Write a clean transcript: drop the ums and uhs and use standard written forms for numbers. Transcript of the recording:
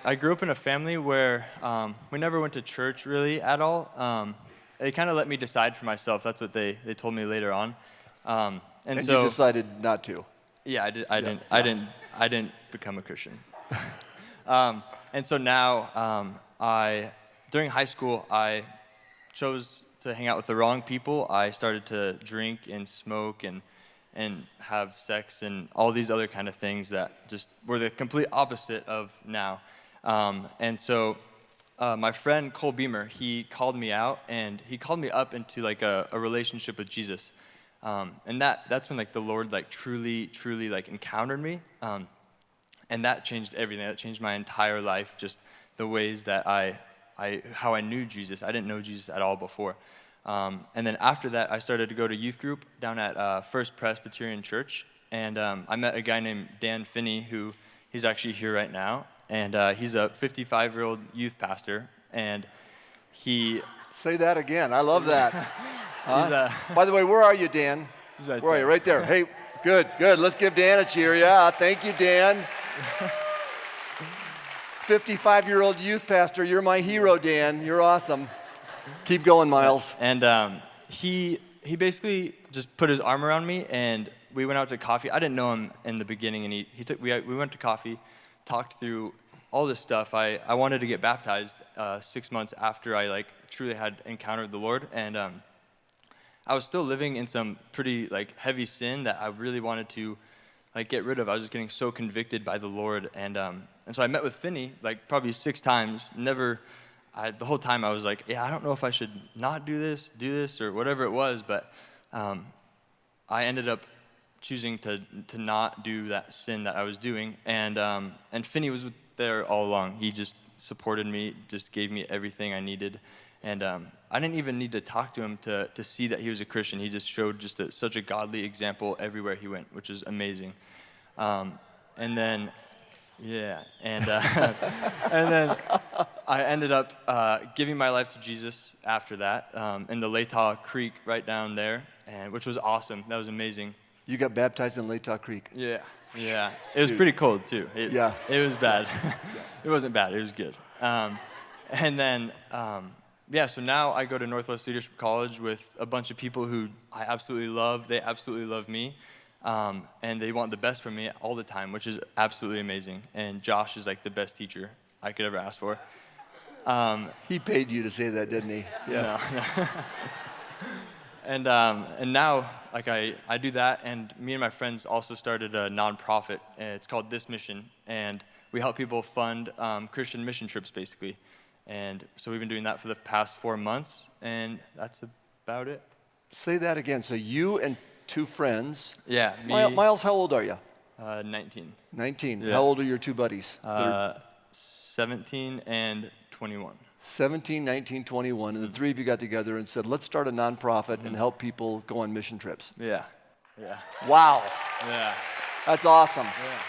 I grew up in a family where we never went to church really at all. They kind of let me decide for myself. That's what they told me later on. And so you decided not to. yeah, I didn't become a Christian. And so now during high school, I chose to hang out with the wrong people. I started to drink and smoke and have sex and all these other kind of things that just were the complete opposite of now. And so my friend Cole Beamer, he called me out and he called me up into like a relationship with Jesus. And that's when like the Lord like truly like encountered me. And that changed everything. That changed my entire life, just the ways that how I knew Jesus. I didn't know Jesus at all before. And then after that, I started to go to youth group down at First Presbyterian Church. And I met a guy named Dan Finney, who he's actually here right now. And he's a 55-year-old youth pastor. And he... Say that again. I love that. By the way, where are you, Dan? He's right where there. are you? Right there. Hey, good. Let's give Dan a cheer. Yeah, thank you, Dan. 55-year-old youth pastor. You're my hero, Dan. You're awesome. Keep going, Miles. And he basically just put his arm around me, and we went out to coffee. I didn't know him in the beginning, and we went to coffee, talked through all this stuff. I wanted to get baptized 6 months after I like truly had encountered the Lord, and I was still living in some pretty like heavy sin that I really wanted to like get rid of. I was just getting so convicted by the Lord, and so I met with Finney like probably 6 times. The whole time I was like, yeah, I don't know if I should not do this, or whatever it was, but I ended up choosing to not do that sin that I was doing, and Finney was there all along. He just supported me, just gave me everything I needed, and I didn't even need to talk to him to see that he was a Christian. He just showed just such a godly example everywhere he went, which is amazing. And then and then I ended up giving my life to Jesus after that in the Latah Creek right down there, which was awesome. That was amazing. You got baptized in Latah Creek. Yeah. It was pretty cold too. It was bad. It wasn't bad. It was good. And then, so now I go to Northwest Leadership College with a bunch of people who I absolutely love. They absolutely love me. And they want the best from me all the time, which is absolutely amazing. And Josh is like the best teacher I could ever ask for. He paid you to say that, didn't he? Yeah. No. And now, like I do that, and me and my friends also started a nonprofit. It's called This Mission, and we help people fund Christian mission trips, basically. And so we've been doing that for the past 4 months, and that's about it. Say that again. So you and 2 friends. Yeah, me. Miles, how old are you? 19. 19. Yeah. How old are your 2 buddies? 17 and 21. 17, 19, 21, and the 3 of you got together and said, let's start a nonprofit and help people go on mission trips. Yeah. Wow. Yeah. That's awesome. Yeah.